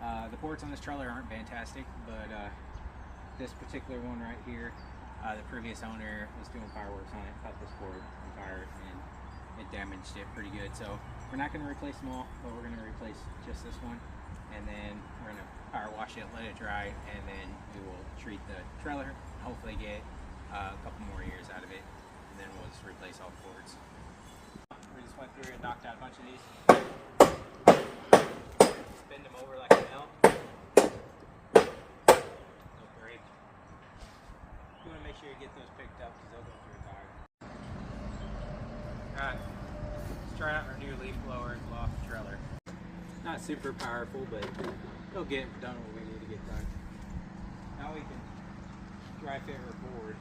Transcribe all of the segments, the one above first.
The boards on this trailer aren't fantastic, but this particular one right here, the previous owner was doing fireworks on it, caught this board on fire, and it damaged it pretty good. So we're not going to replace them all, but we're going to replace just this one, and then we're going to power wash it, let it dry, and then we will treat the trailer, hopefully get a couple more years out of it, and then we'll just replace all the boards. We just went through and knocked out a bunch of these. Bend them over like an L. No break. You want to make sure you get those picked up because they'll go through a tire. Alright, let's try out our new leaf blower and blow off the trailer. Not super powerful, but it'll get done what we need to get done. Now we can dry fit our board.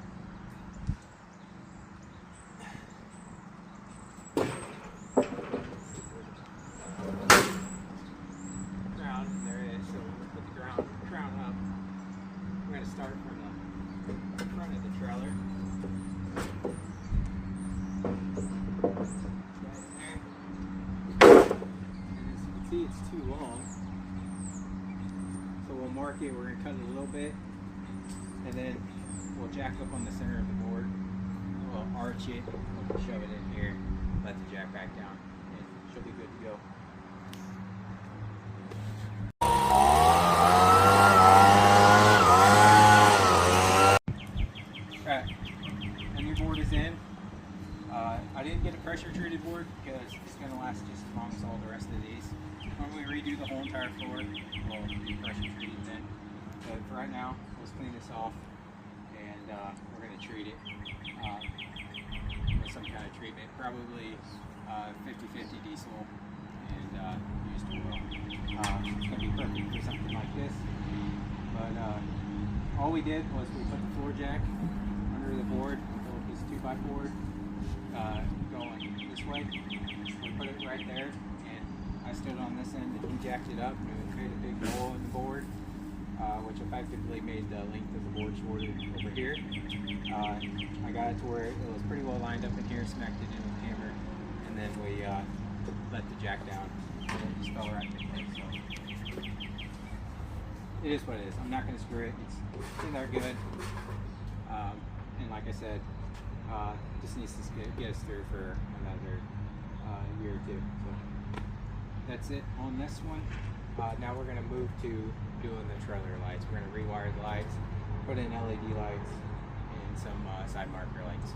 Start from the front of the trailer. And as you can see, it's too long. So we'll mark it, we're going to cut it a little bit, and then we'll jack up on the center of the board. We'll arch it, we'll shove it in here, let the jack back down, and she'll be good to go. In. I didn't get a pressure treated board because it's going to last just as long as all the rest of these. When we redo the whole entire floor, we'll do pressure treated then. But for right now, let's clean this off, and we're going to treat it with some kind of treatment, probably 50-50 diesel and used oil. It's going to be perfect for something like this. But all we did was we put the floor jack under the board. 2x4 going this way. We put it right there, and I stood on this end and he jacked it up, and it created a big hole in the board, which effectively made the length of the board shorter over here. I got it to where it was pretty well lined up in here, smacked it in with a hammer, and then we let the jack down, and it just fell right in place. So it is what it is. I'm not going to screw it. It's in there good, and like I said, just needs to get us through for another year or two. So that's it on this one. Now we're going to move to doing the trailer lights. We're going to rewire the lights, put in LED lights, and some side marker lights.